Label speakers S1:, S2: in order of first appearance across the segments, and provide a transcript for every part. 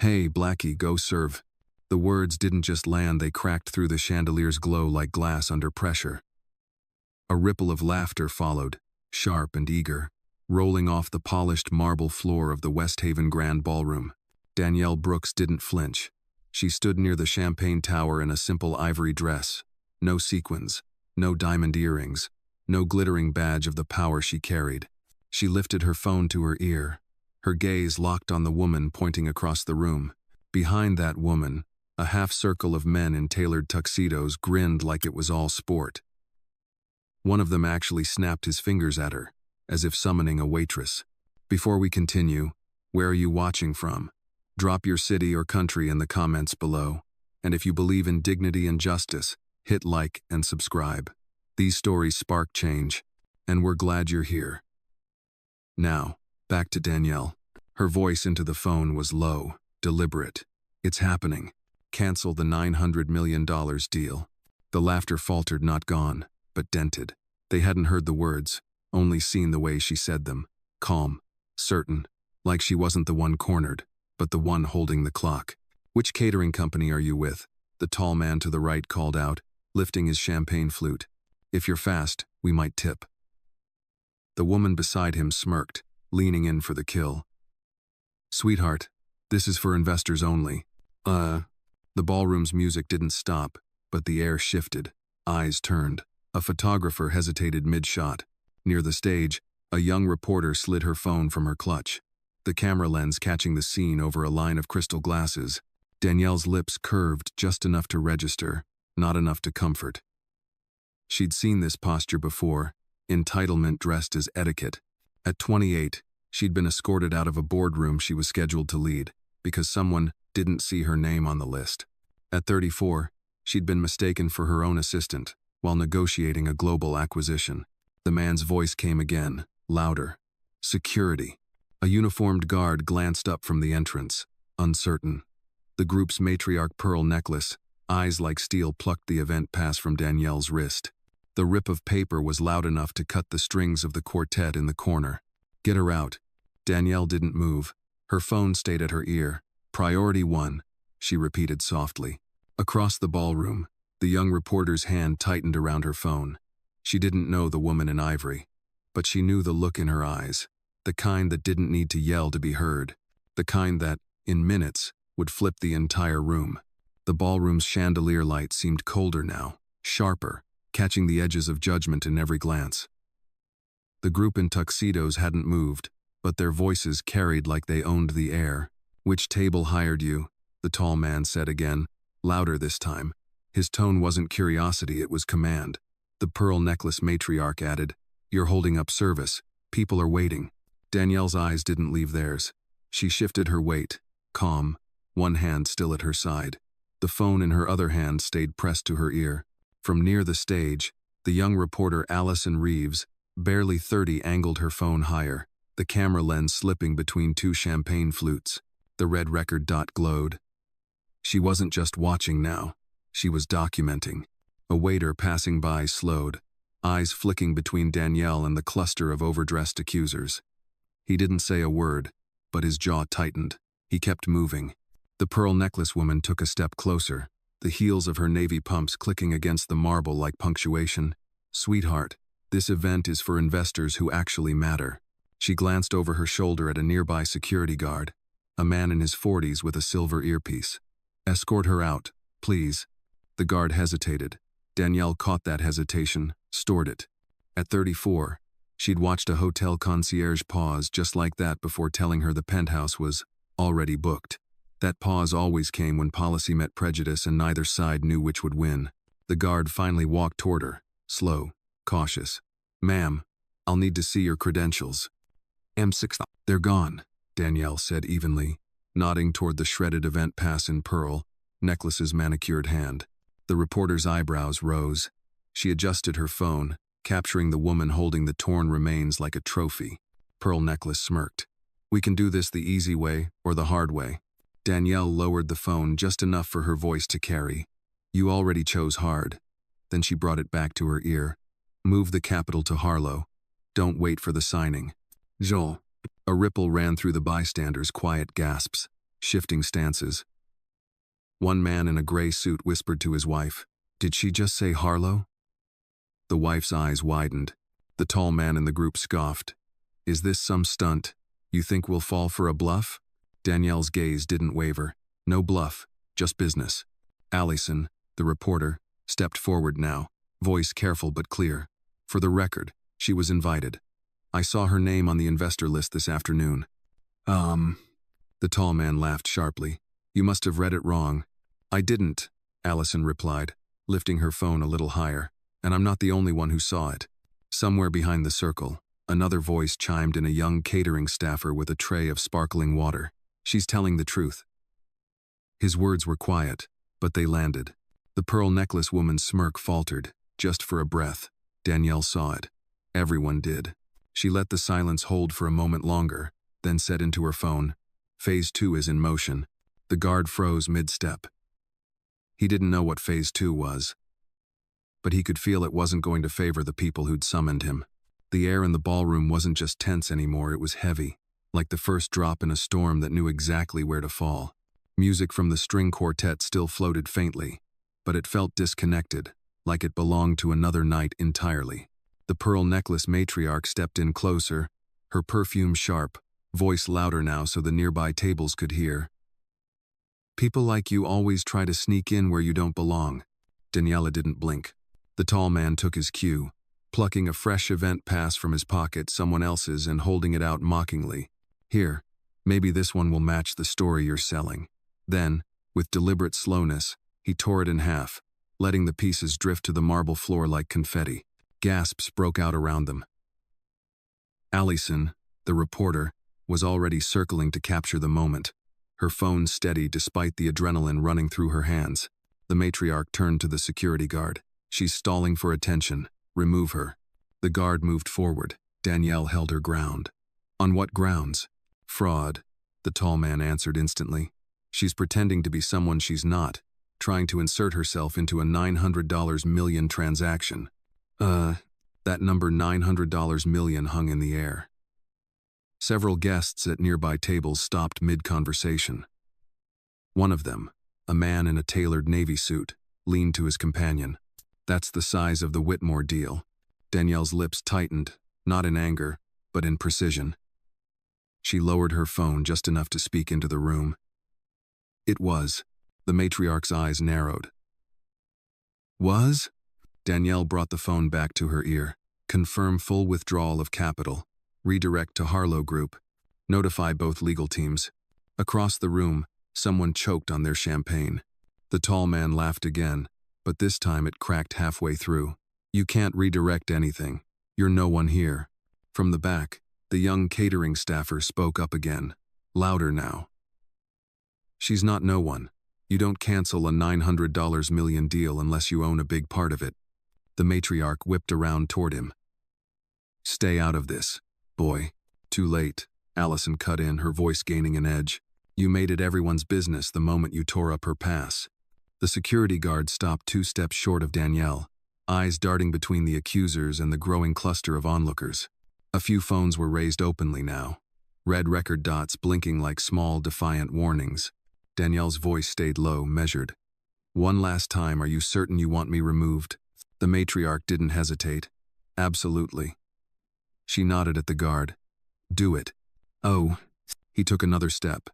S1: "Hey, Blackie, go serve." The words didn't just land, they cracked through the chandelier's glow like glass under pressure. A ripple of laughter followed, sharp and eager, rolling off the polished marble floor of the West Haven Grand Ballroom. Danielle Brooks didn't flinch. She stood near the champagne tower in a simple ivory dress. No sequins, no diamond earrings, no glittering badge of the power she carried. She lifted her phone to her ear, her gaze locked on the woman pointing across the room. Behind that woman, a half circle of men in tailored tuxedos grinned like it was all sport. One of them actually snapped his fingers at her, as if summoning a waitress. "Before we continue, where are you watching from? Drop your city or country in the comments below. And if you believe in dignity and justice, hit like and subscribe. These stories spark change, and we're glad you're here." Now, back to Danielle. Her voice into the phone was low, deliberate. "It's happening. Cancel the $900 million deal." The laughter faltered, not gone, but dented. They hadn't heard the words, only seen the way she said them. Calm, certain, like she wasn't the one cornered, but the one holding the clock. "Which catering company are you with?" the tall man to the right called out, lifting his champagne flute. "If you're fast, we might tip." The woman beside him smirked, leaning in for the kill. "Sweetheart, this is for investors only." The ballroom's music didn't stop, but the air shifted. Eyes turned. A photographer hesitated mid-shot. Near the stage, a young reporter slid her phone from her clutch, the camera lens catching the scene over a line of crystal glasses. Danielle's lips curved just enough to register, not enough to comfort. She'd seen this posture before, entitlement dressed as etiquette. At 28, she'd been escorted out of a boardroom she was scheduled to lead, because someone didn't see her name on the list. At 34, she'd been mistaken for her own assistant while negotiating a global acquisition. The man's voice came again, louder. "Security." A uniformed guard glanced up from the entrance, uncertain. The group's matriarch pearl necklace, eyes like steel, plucked the event pass from Danielle's wrist. The rip of paper was loud enough to cut the strings of the quartet in the corner. "Get her out." Danielle didn't move. Her phone stayed at her ear. "Priority 1, she repeated softly. Across the ballroom, the young reporter's hand tightened around her phone. She didn't know the woman in ivory, but she knew the look in her eyes, the kind that didn't need to yell to be heard, the kind that, in minutes, would flip the entire room. The ballroom's chandelier light seemed colder now, sharper, catching the edges of judgment in every glance. The group in tuxedos hadn't moved, but their voices carried like they owned the air. "Which table hired you?" the tall man said again, louder this time. His tone wasn't curiosity, it was command. The pearl necklace matriarch added, "You're holding up service. People are waiting." Danielle's eyes didn't leave theirs. She shifted her weight, calm, one hand still at her side. The phone in her other hand stayed pressed to her ear. From near the stage, the young reporter Allison Reeves, barely 30, angled her phone higher, the camera lens slipping between two champagne flutes. The red record dot glowed. She wasn't just watching now. She was documenting. A waiter passing by slowed, eyes flicking between Danielle and the cluster of overdressed accusers. He didn't say a word, but his jaw tightened. He kept moving. The pearl necklace woman took a step closer, the heels of her navy pumps clicking against the marble like punctuation. "Sweetheart, this event is for investors who actually matter." She glanced over her shoulder at a nearby security guard, a man in his 40s with a silver earpiece. "Escort her out, please." The guard hesitated. Danielle caught that hesitation, stored it. At 34, she'd watched a hotel concierge pause just like that before telling her the penthouse was already booked. That pause always came when policy met prejudice and neither side knew which would win. The guard finally walked toward her, slow, cautious. "Ma'am, I'll need to see your credentials." "M6. They're gone," Danielle said evenly, nodding toward the shredded event pass in pearl, necklace's manicured hand. The reporter's eyebrows rose. She adjusted her phone, capturing the woman holding the torn remains like a trophy. Pearl necklace smirked. "We can do this the easy way or the hard way." Danielle lowered the phone just enough for her voice to carry. "You already chose hard." Then she brought it back to her ear. "Move the capital to Harlow. Don't wait for the signing." "Jean." A ripple ran through the bystanders' quiet gasps. shifting stances. One man in a gray suit whispered to his wife, "Did she just say Harlow?" The wife's eyes widened. The tall man in the group scoffed. "Is this some stunt? You think we'll fall for a bluff?" Danielle's gaze didn't waver. No bluff, just business. Allison, the reporter, stepped forward now, voice careful but clear. "For the record, she was invited. I saw her name on the investor list this afternoon." The tall man laughed sharply. "You must have read it wrong." "I didn't," Allison replied, lifting her phone a little higher. "And I'm not the only one who saw it." Somewhere behind the circle, another voice chimed in, a young catering staffer with a tray of sparkling water. "She's telling the truth." His words were quiet, but they landed. The pearl necklace woman's smirk faltered, just for a breath. Danielle saw it. Everyone did. She let the silence hold for a moment longer, then said into her phone, "Phase 2 is in motion." The guard froze mid-step. He didn't know what Phase 2 was, but he could feel it wasn't going to favor the people who'd summoned him. The air in the ballroom wasn't just tense anymore, it was heavy, like the first drop in a storm that knew exactly where to fall. Music from the string quartet still floated faintly, but it felt disconnected, like it belonged to another night entirely. The pearl necklace matriarch stepped in closer, her perfume sharp, voice louder now so the nearby tables could hear. "People like you always try to sneak in where you don't belong." Daniela didn't blink. The tall man took his cue, plucking a fresh event pass from his pocket, someone else's, and holding it out mockingly. "Here, maybe this one will match the story you're selling." Then, with deliberate slowness, he tore it in half, letting the pieces drift to the marble floor like confetti. Gasps broke out around them. Allison, the reporter, was already circling to capture the moment, her phone steady despite the adrenaline running through her hands. The matriarch turned to the security guard. "She's stalling for attention. Remove her." The guard moved forward. Danielle held her ground. "On what grounds?" "Fraud," the tall man answered instantly. "She's pretending to be someone she's not, trying to insert herself into a $900 million transaction." That number $900 million hung in the air. Several guests at nearby tables stopped mid-conversation. One of them, a man in a tailored navy suit, leaned to his companion. "That's the size of the Whitmore deal." Danielle's lips tightened, not in anger, but in precision. She lowered her phone just enough to speak into the room. "It was." The matriarch's eyes narrowed. "Was?" Danielle brought the phone back to her ear. "Confirm full withdrawal of capital. Redirect to Harlow Group. Notify both legal teams." Across the room, someone choked on their champagne. The tall man laughed again, but this time it cracked halfway through. "You can't redirect anything. You're no one here." From the back, the young catering staffer spoke up again, louder now. "She's not no one. You don't cancel a $900 million deal unless you own a big part of it." The matriarch whipped around toward him. "Stay out of this, boy." "Too late," Allison cut in, her voice gaining an edge. "You made it everyone's business the moment you tore up her pass." The security guard stopped 2 steps short of Danielle, eyes darting between the accusers and the growing cluster of onlookers. A few phones were raised openly now, red record dots blinking like small, defiant warnings. Danielle's voice stayed low, measured. "One last time, are you certain you want me removed?" The matriarch didn't hesitate. "Absolutely." She nodded at the guard. "Do it." "Oh." He took another step,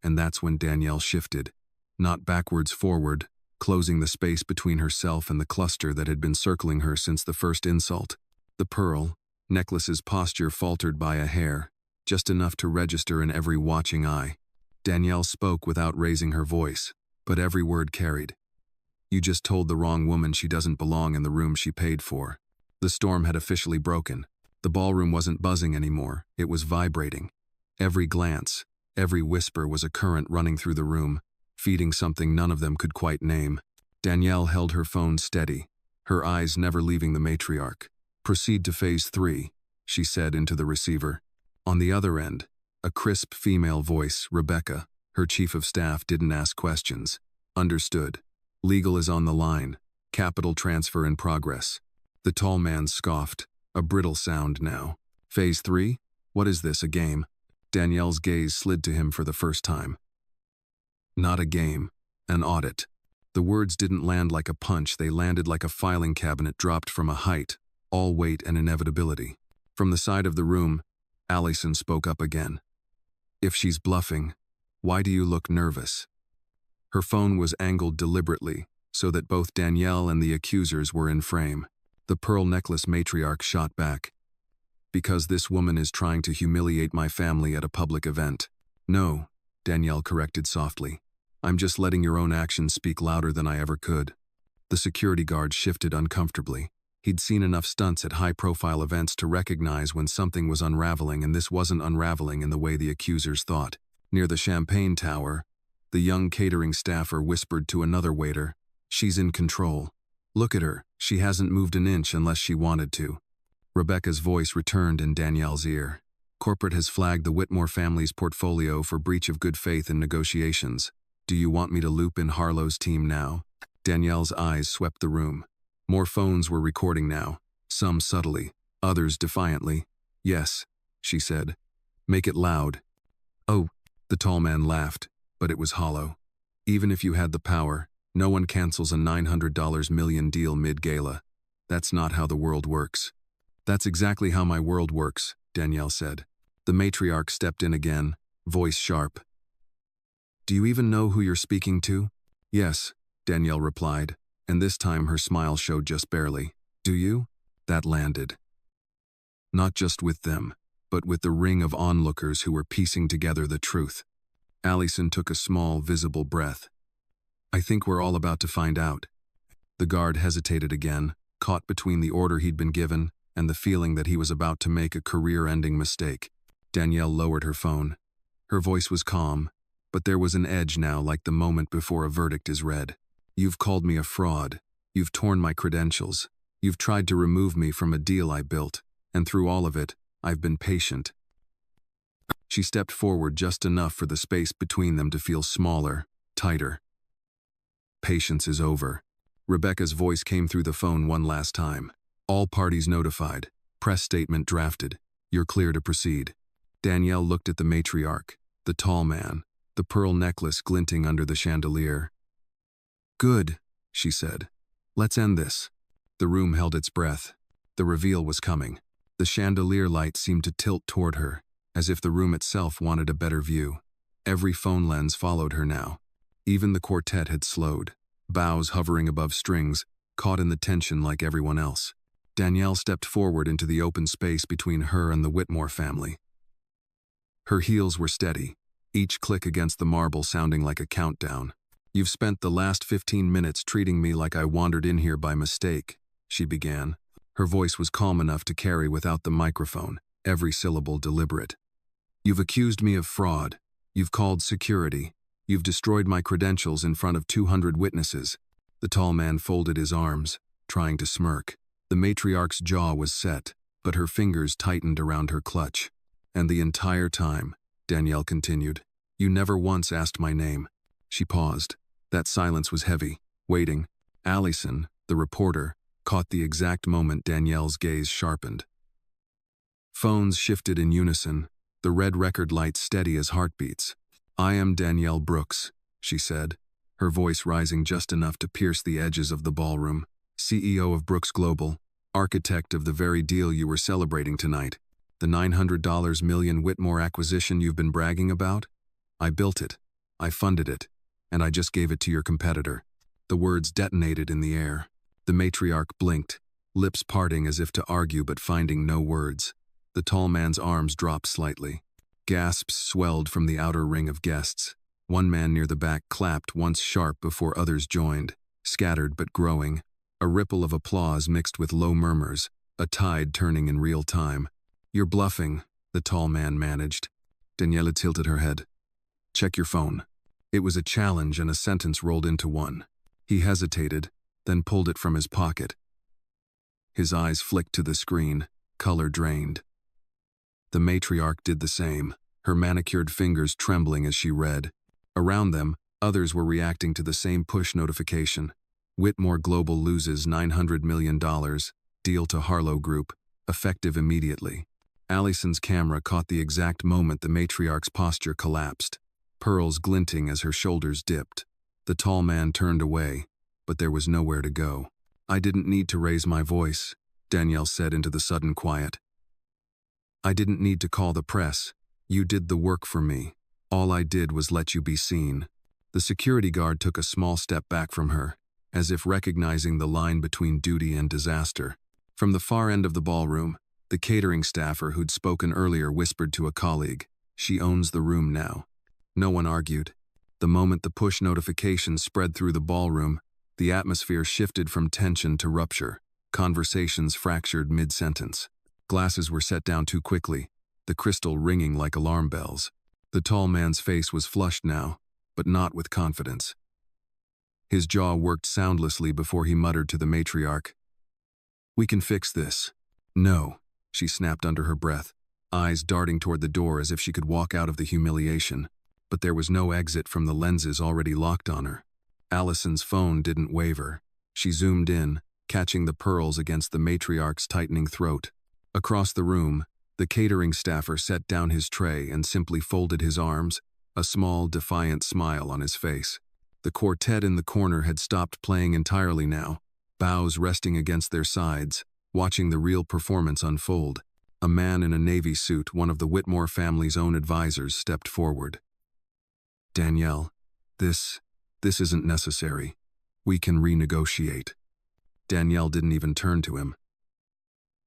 S1: and that's when Danielle shifted, not backwards, forward, closing the space between herself and the cluster that had been circling her since the first insult. The pearl necklace's posture faltered by a hair, just enough to register in every watching eye. Danielle spoke without raising her voice, but every word carried. "You just told the wrong woman she doesn't belong in the room she paid for." The storm had officially broken. The ballroom wasn't buzzing anymore, it was vibrating. Every glance, every whisper was a current running through the room, feeding something none of them could quite name. Danielle held her phone steady, her eyes never leaving the matriarch. "Proceed to Phase 3, she said into the receiver. On the other end, a crisp female voice, Rebecca, her chief of staff, didn't ask questions. "Understood. Legal is on the line. Capital transfer in progress." The tall man scoffed, a brittle sound now. "Phase 3? What is this, a game?" Danielle's gaze slid to him for the first time. Not a game. An audit. The words didn't land like a punch, they landed like a filing cabinet dropped from a height, all weight and inevitability. From the side of the room, Allison spoke up again. If she's bluffing, why do you look nervous? Her phone was angled deliberately, so that both Danielle and the accusers were in frame. The pearl necklace matriarch shot back. Because this woman is trying to humiliate my family at a public event. No, Danielle corrected softly. I'm just letting your own actions speak louder than I ever could. The security guard shifted uncomfortably. He'd seen enough stunts at high-profile events to recognize when something was unraveling, and this wasn't unraveling in the way the accusers thought. Near the champagne tower, the young catering staffer whispered to another waiter, "She's in control. Look at her, she hasn't moved an inch unless she wanted to." Rebecca's voice returned in Danielle's ear. "Corporate has flagged the Whitmore family's portfolio for breach of good faith in negotiations. Do you want me to loop in Harlow's team now?" Danielle's eyes swept the room. More phones were recording now, some subtly, others defiantly. "Yes," she said. "Make it loud." "Oh," the tall man laughed, but it was hollow. "Even if you had the power, no one cancels a $900 million deal mid-gala. That's not how the world works." "That's exactly how my world works," Danielle said. The matriarch stepped in again, voice sharp. "Do you even know who you're speaking to?" "Yes," Danielle replied, and this time her smile showed just barely. "Do you?" That landed. Not just with them, but with the ring of onlookers who were piecing together the truth. Allison took a small, visible breath. "I think we're all about to find out." The guard hesitated again, caught between the order he'd been given and the feeling that he was about to make a career-ending mistake. Danielle lowered her phone. Her voice was calm, but there was an edge now, like the moment before a verdict is read. "You've called me a fraud. You've torn my credentials. You've tried to remove me from a deal I built, and through all of it, I've been patient." She stepped forward just enough for the space between them to feel smaller, tighter. "Patience is over." Rebecca's voice came through the phone one last time. "All parties notified. Press statement drafted. You're clear to proceed." Danielle looked at the matriarch, the tall man, the pearl necklace glinting under the chandelier. "Good," she said. "Let's end this." The room held its breath. The reveal was coming. The chandelier light seemed to tilt toward her, as if the room itself wanted a better view. Every phone lens followed her now. Even the quartet had slowed, bows hovering above strings, caught in the tension like everyone else. Danielle stepped forward into the open space between her and the Whitmore family. Her heels were steady, each click against the marble sounding like a countdown. "You've spent the last 15 minutes treating me like I wandered in here by mistake," she began. Her voice was calm enough to carry without the microphone, every syllable deliberate. "You've accused me of fraud. You've called security. You've destroyed my credentials in front of 200 witnesses." The tall man folded his arms, trying to smirk. The matriarch's jaw was set, but her fingers tightened around her clutch. "And the entire time," Danielle continued, "you never once asked my name." She paused. That silence was heavy, waiting. Allison, the reporter, caught the exact moment Danielle's gaze sharpened. Phones shifted in unison, the red record light steady as heartbeats. "I am Danielle Brooks," she said, her voice rising just enough to pierce the edges of the ballroom. "CEO of Brooks Global, architect of the very deal you were celebrating tonight. The $900 million Whitmore acquisition you've been bragging about? I built it, I funded it, and I just gave it to your competitor." The words detonated in the air. The matriarch blinked, lips parting as if to argue but finding no words. The tall man's arms dropped slightly. Gasps swelled from the outer ring of guests. One man near the back clapped once sharp before others joined, scattered but growing. A ripple of applause mixed with low murmurs, a tide turning in real time. "You're bluffing," the tall man managed. Daniela tilted her head. "Check your phone." It was a challenge and a sentence rolled into one. He hesitated, then pulled it from his pocket. His eyes flicked to the screen, color drained. The matriarch did the same, her manicured fingers trembling as she read. Around them, others were reacting to the same push notification. Whitmore Global loses $900 million, deal to Harlow Group, effective immediately. Allison's camera caught the exact moment the matriarch's posture collapsed. pearls glinting as her shoulders dipped. The tall man turned away, but there was nowhere to go. "I didn't need to raise my voice," Danielle said into the sudden quiet. "I didn't need to call the press. You did the work for me. All I did was let you be seen." The security guard took a small step back from her, as if recognizing the line between duty and disaster. From the far end of the ballroom, the catering staffer who'd spoken earlier whispered to a colleague, "She owns the room now." No one argued. The moment the push notification spread through the ballroom, the atmosphere shifted from tension to rupture. Conversations fractured mid-sentence. Glasses were set down too quickly, the crystal ringing like alarm bells. The tall man's face was flushed now, but not with confidence. His jaw worked soundlessly before he muttered to the matriarch, "We can fix this." "No," she snapped under her breath, eyes darting toward the door as if she could walk out of the humiliation. But there was no exit from the lenses already locked on her. Allison's phone didn't waver. She zoomed in, catching the pearls against the matriarch's tightening throat. Across the room, the catering staffer set down his tray and simply folded his arms, a small, defiant smile on his face. The quartet in the corner had stopped playing entirely now, bows resting against their sides, watching the real performance unfold. A man in a navy suit, one of the Whitmore family's own advisors, stepped forward. "Danielle, this isn't necessary. We can renegotiate." Danielle didn't even turn to him.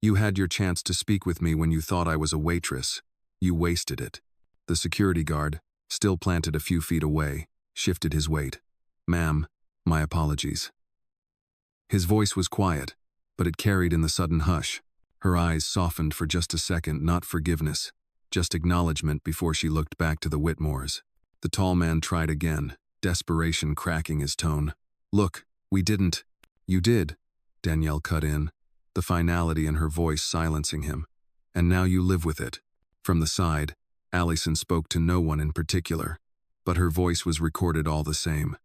S1: "You had your chance to speak with me when you thought I was a waitress. You wasted it." The security guard, still planted a few feet away, shifted his weight. "Ma'am, my apologies." His voice was quiet, but it carried in the sudden hush. Her eyes softened for just a second, not forgiveness, just acknowledgement before she looked back to the Whitmores. The tall man tried again, desperation cracking his tone. "Look, we didn't." "You did," Danielle cut in, the finality in her voice silencing him. "And now you live with it." From the side, Allison spoke to no one in particular, but her voice was recorded all the same.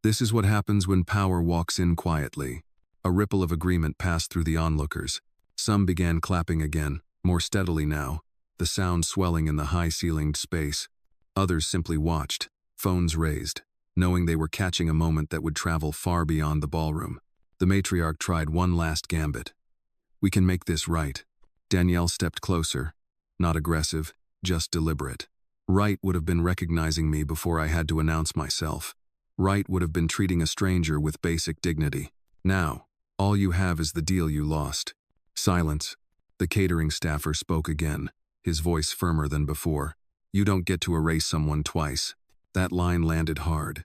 S1: "This is what happens when power walks in quietly." A ripple of agreement passed through the onlookers. Some began clapping again, more steadily now, the sound swelling in the high-ceilinged space. Others simply watched, phones raised, knowing they were catching a moment that would travel far beyond the ballroom. The matriarch tried one last gambit. "We can make this right." Danielle stepped closer, not aggressive, just deliberate. Right would have been recognizing me before I had to announce myself. Right would have been treating a stranger with basic dignity. Now, all you have is the deal you lost. Silence. The catering staffer spoke again, his voice firmer than before. "You don't get to erase someone twice." That line landed hard.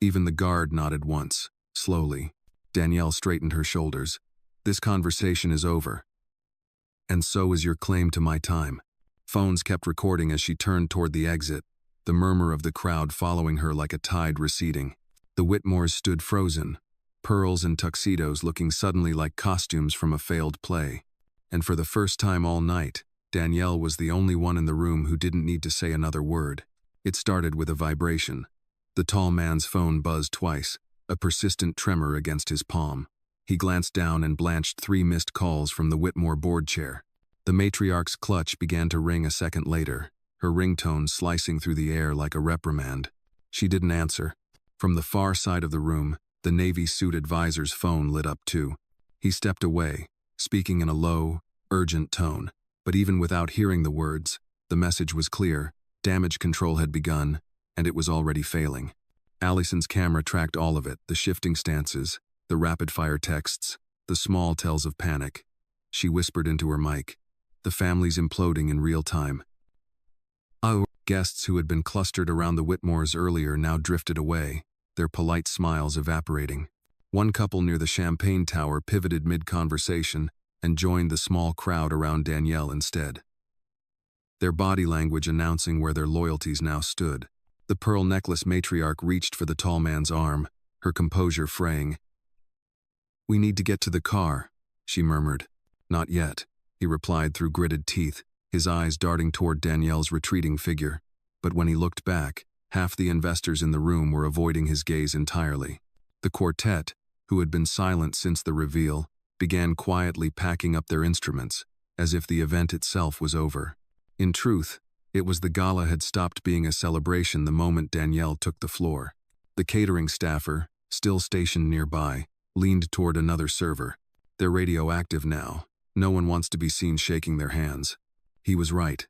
S1: Even the guard nodded once, slowly. Danielle straightened her shoulders. "This conversation is over. And so is your claim to my time." Phones kept recording as she turned toward the exit, the murmur of the crowd following her like a tide receding. The Whitmores stood frozen, pearls and tuxedos looking suddenly like costumes from a failed play. And for the first time all night, Danielle was the only one in the room who didn't need to say another word. It started with a vibration. The tall man's phone buzzed twice, a persistent tremor against his palm. He glanced down and blanched 3 missed calls from the Whitmore board chair. The matriarch's clutch began to ring a second later, her ringtone slicing through the air like a reprimand. She didn't answer. From the far side of the room, the Navy suit advisor's phone lit up too. He stepped away, speaking in a low, urgent tone. But even without hearing the words, the message was clear. Damage control had begun, and it was already failing. Allison's camera tracked all of it, the shifting stances, the rapid-fire texts, the small tells of panic. She whispered into her mic, "The family's imploding in real time." Our guests who had been clustered around the Whitmores earlier now drifted away, their polite smiles evaporating. One couple near the champagne tower pivoted mid-conversation and joined the small crowd around Danielle instead, their body language announcing where their loyalties now stood. The pearl necklace matriarch reached for the tall man's arm, her composure fraying. "We need to get to the car," she murmured. "Not yet," he replied through gritted teeth, his eyes darting toward Danielle's retreating figure. But when he looked back, half the investors in the room were avoiding his gaze entirely. The quartet, who had been silent since the reveal, began quietly packing up their instruments, as if the event itself was over. In truth, It was the gala had stopped being a celebration the moment Danielle took the floor. The catering staffer, still stationed nearby, leaned toward another server. They're radioactive now. No one wants to be seen shaking their hands. He was right.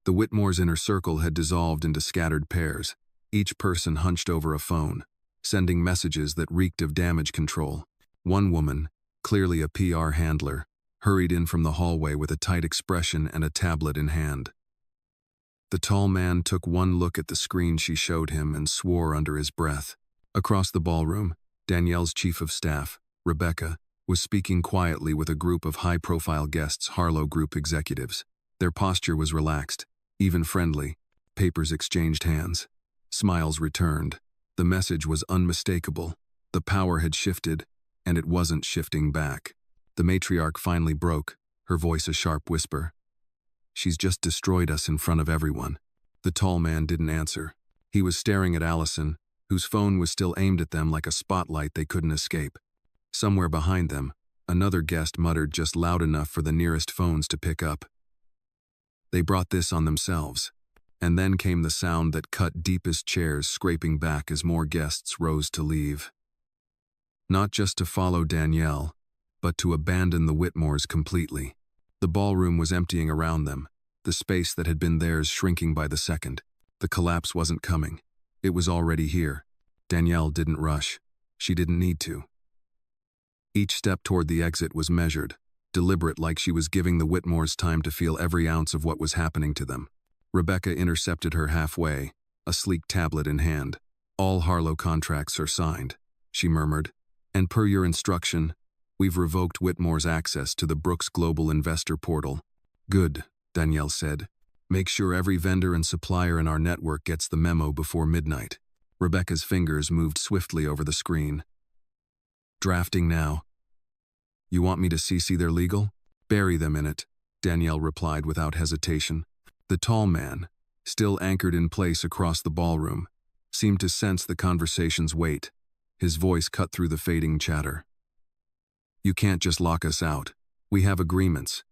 S1: The Whitmore's inner circle had dissolved into scattered pairs, each person hunched over a phone, sending messages that reeked of damage control. One woman, clearly a PR handler, hurried in from the hallway with a tight expression and a tablet in hand. The tall man took one look at the screen she showed him and swore under his breath. Across the ballroom, Danielle's chief of staff, Rebecca, was speaking quietly with a group of high-profile guests, Harlow Group executives. Their posture was relaxed, even friendly. Papers exchanged hands. Smiles returned. The message was unmistakable. The power had shifted, and it wasn't shifting back. The matriarch finally broke, her voice a sharp whisper. "She's just destroyed us in front of everyone." The tall man didn't answer. He was staring at Allison, whose phone was still aimed at them like a spotlight they couldn't escape. Somewhere behind them, another guest muttered just loud enough for the nearest phones to pick up. They brought this on themselves. And then came the sound that cut deepest chairs scraping back as more guests rose to leave. Not just to follow Danielle, but to abandon the Whitmores completely. The ballroom was emptying around them, the space that had been theirs shrinking by the second. The collapse wasn't coming. It was already here. Danielle didn't rush. She didn't need to. Each step toward the exit was measured, deliberate, like she was giving the Whitmores time to feel every ounce of what was happening to them. Rebecca intercepted her halfway, a sleek tablet in hand. "All Harlow contracts are signed," she murmured. "And per your instruction, we've revoked Whitmore's access to the Brooks Global Investor Portal." "Good," Danielle said. "Make sure every vendor and supplier in our network gets the memo before midnight." Rebecca's fingers moved swiftly over the screen. "Drafting now." "You want me to CC their legal?" "Bury them in it," Danielle replied without hesitation. The tall man, still anchored in place across the ballroom, seemed to sense the conversation's weight. His voice cut through the fading chatter. "You can't just lock us out. We have agreements."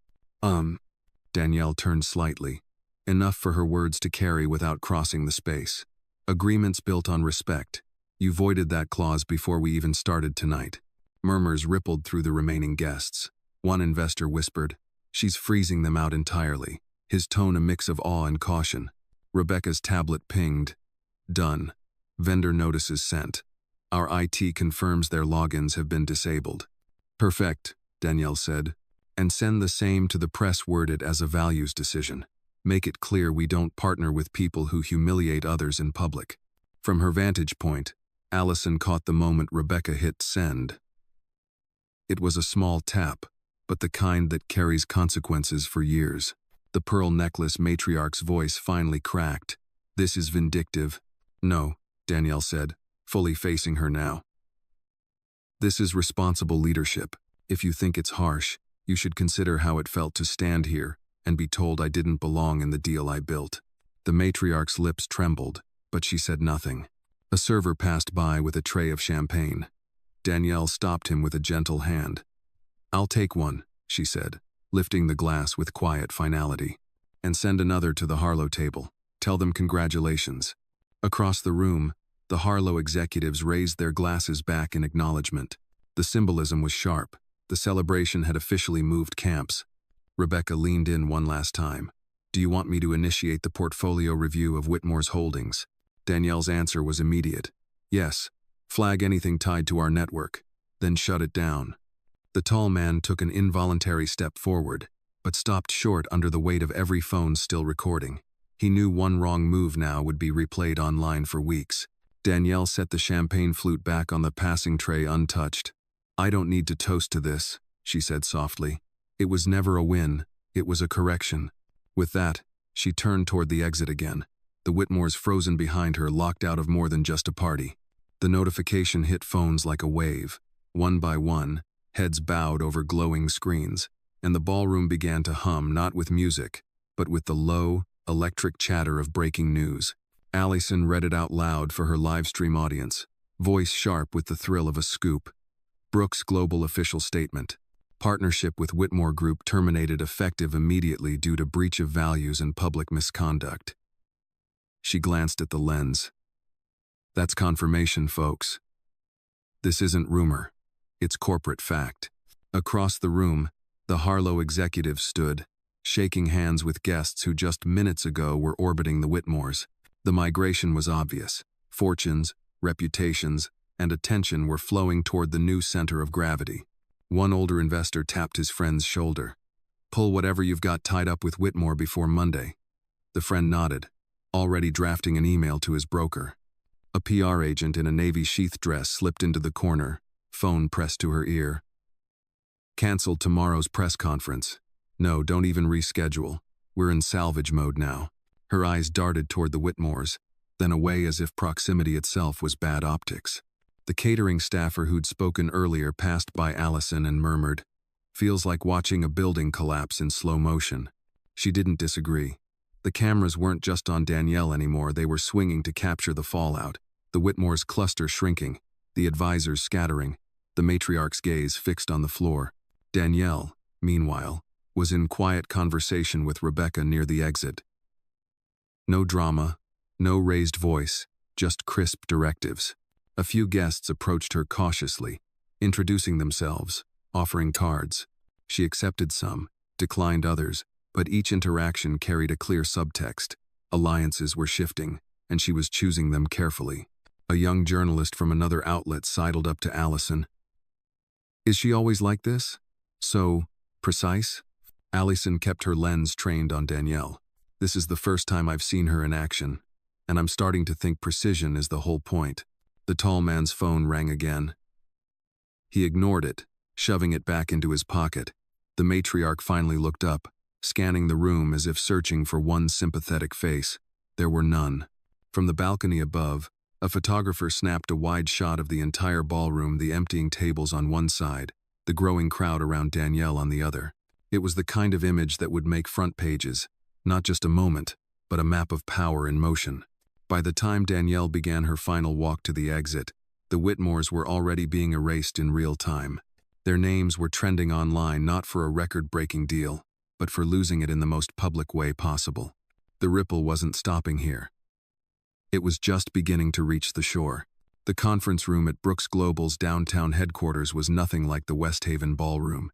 S1: Danielle turned slightly, enough for her words to carry without crossing the space. "Agreements built on respect. You voided that clause before we even started tonight." Murmurs rippled through the remaining guests. One investor whispered, "She's freezing them out entirely," his tone a mix of awe and caution. Rebecca's tablet pinged. "Done. Vendor notices sent. Our IT confirms their logins have been disabled." "Perfect," Danielle said. "And send the same to the press, worded as a values decision. Make it clear we don't partner with people who humiliate others in public." From her vantage point, Allison caught the moment Rebecca hit send. It was a small tap, but the kind that carries consequences for years. The pearl necklace matriarch's voice finally cracked. "This is vindictive." "No," Danielle said, fully facing her now. "This is responsible leadership. If you think it's harsh, you should consider how it felt to stand here and be told I didn't belong in the deal I built." The matriarch's lips trembled, but she said nothing. A server passed by with a tray of champagne. Danielle stopped him with a gentle hand. "I'll take one," she said, lifting the glass with quiet finality. "And send another to the Harlow table. Tell them congratulations." Across the room, the Harlow executives raised their glasses back in acknowledgement. The symbolism was sharp. The celebration had officially moved camps. Rebecca leaned in one last time. "Do you want me to initiate the portfolio review of Whitmore's holdings?" Danielle's answer was immediate. "Yes. Flag anything tied to our network. Then shut it down." The tall man took an involuntary step forward, but stopped short under the weight of every phone still recording. He knew one wrong move now would be replayed online for weeks. Danielle set the champagne flute back on the passing tray untouched. "I don't need to toast to this," she said softly. "It was never a win, it was a correction." With that, she turned toward the exit again. The Whitmores frozen behind her, locked out of more than just a party. The notification hit phones like a wave. One by one, heads bowed over glowing screens, and the ballroom began to hum, not with music, but with the low, electric chatter of breaking news. Allison read it out loud for her livestream audience, voice sharp with the thrill of a scoop. "Brooks Global official statement. Partnership with Whitmore Group terminated effective immediately due to breach of values and public misconduct. She glanced at the lens. That's confirmation, folks. This isn't rumor. It's corporate fact. Across the room, the Harlow executive stood, shaking hands with guests who just minutes ago were orbiting the Whitmores. The migration was obvious. Fortunes, reputations, and attention were flowing toward the new center of gravity. One older investor tapped his friend's shoulder. "Pull whatever you've got tied up with Whitmore before Monday." The friend nodded, already drafting an email to his broker. A PR agent in a navy sheath dress slipped into the corner, phone pressed to her ear. "Cancel tomorrow's press conference. No, don't even reschedule. We're in salvage mode now." Her eyes darted toward the Whitmores, then away as if proximity itself was bad optics. The catering staffer who'd spoken earlier passed by Allison and murmured, "Feels like watching a building collapse in slow motion." She didn't disagree. The cameras weren't just on Danielle anymore, they were swinging to capture the fallout. The Whitmore's cluster shrinking, the advisors scattering, the matriarch's gaze fixed on the floor. Danielle, meanwhile, was in quiet conversation with Rebecca near the exit. No drama, no raised voice, just crisp directives. A few guests approached her cautiously, introducing themselves, offering cards. She accepted some, declined others, but each interaction carried a clear subtext. Alliances were shifting, and she was choosing them carefully. A young journalist from another outlet sidled up to Allison. "Is she always like this? So precise?" Allison kept her lens trained on Danielle. "This is the first time I've seen her in action, and I'm starting to think precision is the whole point." The tall man's phone rang again. He ignored it, shoving it back into his pocket. The matriarch finally looked up, scanning the room as if searching for one sympathetic face. There were none. From the balcony above, a photographer snapped a wide shot of the entire ballroom, the emptying tables on one side, the growing crowd around Danielle on the other. It was the kind of image that would make front pages, not just a moment, but a map of power in motion. By the time Danielle began her final walk to the exit, the Whitmores were already being erased in real time. Their names were trending online not for a record-breaking deal, but for losing it in the most public way possible. The ripple wasn't stopping here. It was just beginning to reach the shore. The conference room at Brooks Global's downtown headquarters was nothing like the West Haven ballroom.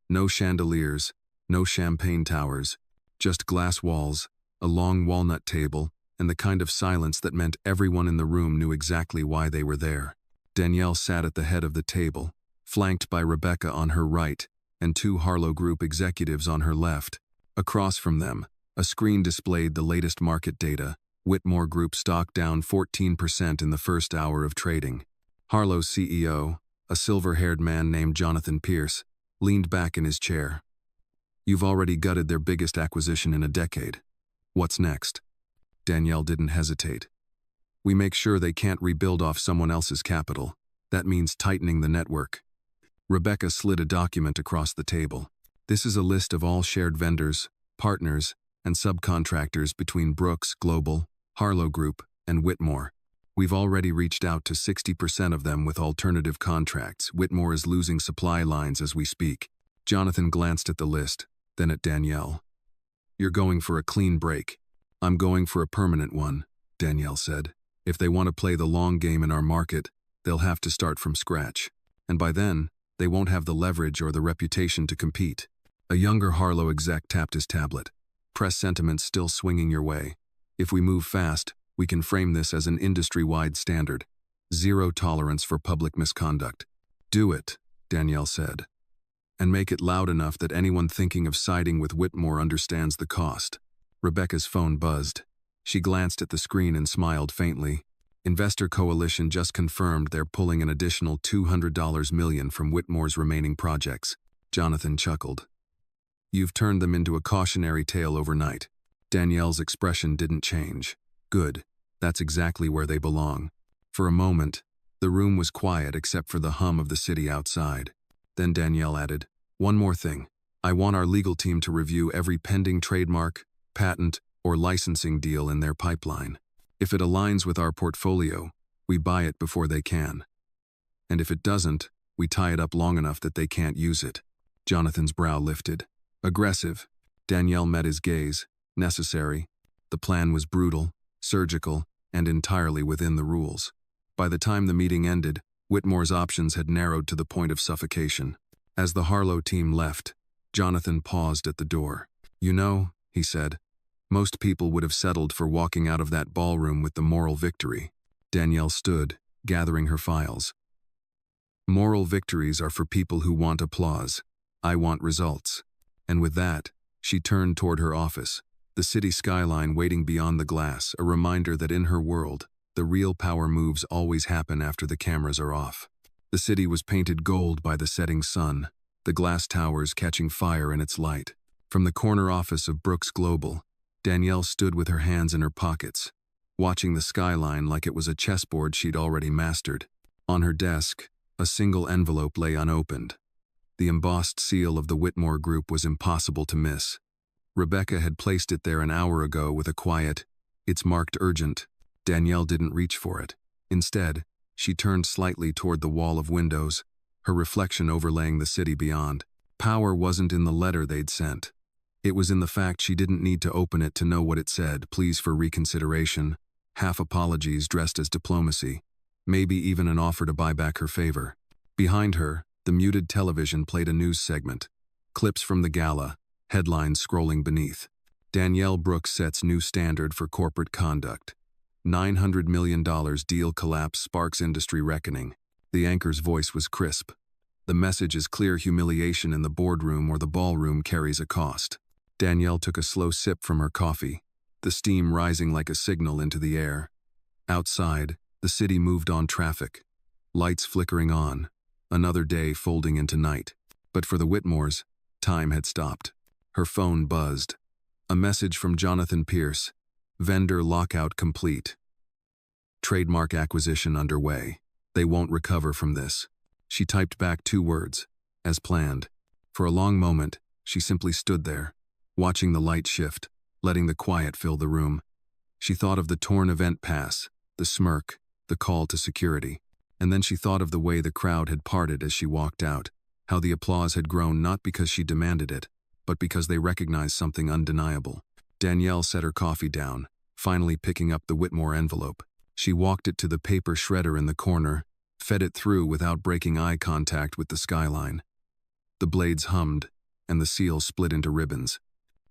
S1: No chandeliers, no champagne towers, just glass walls, a long walnut table, and the kind of silence that meant everyone in the room knew exactly why they were there. Danielle sat at the head of the table, flanked by Rebecca on her right and two Harlow Group executives on her left. Across from them, a screen displayed the latest market data. Whitmore Group stock down 14% in the first hour of trading. Harlow's CEO, a silver-haired man named Jonathan Pierce, leaned back in his chair. "You've already gutted their biggest acquisition in a decade. What's next?" Danielle didn't hesitate. "We make sure they can't rebuild off someone else's capital. That means tightening the network." Rebecca slid a document across the table. "This is a list of all shared vendors, partners, and subcontractors between Brooks, Global, Harlow Group, and Whitmore. We've already reached out to 60% of them with alternative contracts. Whitmore is losing supply lines as we speak." Jonathan glanced at the list, then at Danielle. "You're going for a clean break. I'm going for a permanent one," Danielle said. "If they want to play the long game in our market, they'll have to start from scratch. And by then, they won't have the leverage or the reputation to compete." A younger Harlow exec tapped his tablet. "Press sentiment's still swinging your way. If we move fast, we can frame this as an industry-wide standard. Zero tolerance for public misconduct." "Do it," Danielle said. "And make it loud enough that anyone thinking of siding with Whitmore understands the cost." Rebecca's phone buzzed. She glanced at the screen and smiled faintly. Investor Coalition just confirmed they're pulling an additional $200 million from Whitmore's remaining projects. Jonathan chuckled. "You've turned them into a cautionary tale overnight." Danielle's expression didn't change. "Good. That's exactly where they belong." For a moment, the room was quiet except for the hum of the city outside. Then Danielle added, "One more thing. I want our legal team to review every pending trademark, patent, or licensing deal in their pipeline. If it aligns with our portfolio, we buy it before they can. And if it doesn't, we tie it up long enough that they can't use it." Jonathan's brow lifted. Aggressive. Danielle met his gaze. Necessary. The plan was brutal, surgical, and entirely within the rules. By the time the meeting ended, Whitmore's options had narrowed to the point of suffocation. As the Harlow team left, Jonathan paused at the door. "You know," he said, "most people would have settled for walking out of that ballroom with the moral victory." Danielle stood, gathering her files. "Moral victories are for people who want applause. I want results." And with that, she turned toward her office, the city skyline waiting beyond the glass, a reminder that in her world, the real power moves always happen after the cameras are off. The city was painted gold by the setting sun, the glass towers catching fire in its light. From the corner office of Brooks Global, Danielle stood with her hands in her pockets, watching the skyline like it was a chessboard she'd already mastered. On her desk, a single envelope lay unopened. The embossed seal of the Whitmore Group was impossible to miss. Rebecca had placed it there an hour ago with a quiet, "It's marked urgent." Danielle didn't reach for it. Instead, she turned slightly toward the wall of windows, her reflection overlaying the city beyond. Power wasn't in the letter they'd sent. It was in the fact she didn't need to open it to know what it said: pleas for reconsideration, half apologies dressed as diplomacy, maybe even an offer to buy back her favor. Behind her, the muted television played a news segment. Clips from the gala, headlines scrolling beneath. Danielle Brooks sets new standard for corporate conduct. $900 million deal collapse sparks industry reckoning. The anchor's voice was crisp. The message is clear: humiliation in the boardroom or the ballroom carries a cost. Danielle took a slow sip from her coffee, the steam rising like a signal into the air. Outside, the city moved on traffic. Lights flickering on. Another day folding into night. But for the Whitmores, time had stopped. Her phone buzzed. A message from Jonathan Pierce. Vendor lockout complete. Trademark acquisition underway. They won't recover from this. She typed back 2 words. As planned. For a long moment, she simply stood there, watching the light shift, letting the quiet fill the room. She thought of the torn event pass, the smirk, the call to security. And then she thought of the way the crowd had parted as she walked out, how the applause had grown not because she demanded it, but because they recognized something undeniable. Danielle set her coffee down, finally picking up the Whitmore envelope. She walked it to the paper shredder in the corner, fed it through without breaking eye contact with the skyline. The blades hummed, and the seal split into ribbons.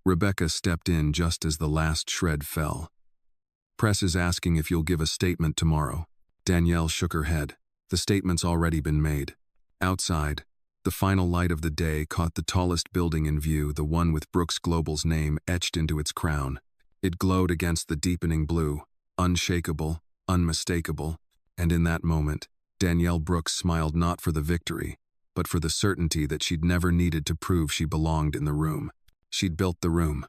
S1: Rebecca stepped in just as the last shred fell. "Press is asking if you'll give a statement tomorrow." Danielle shook her head. The statement's already been made. Outside, the final light of the day caught the tallest building in view, the one with Brooks Global's name etched into its crown. It glowed against the deepening blue, unshakable, unmistakable, and in that moment, Danielle Brooks smiled not for the victory, but for the certainty that she'd never needed to prove she belonged in the room. She'd built the room.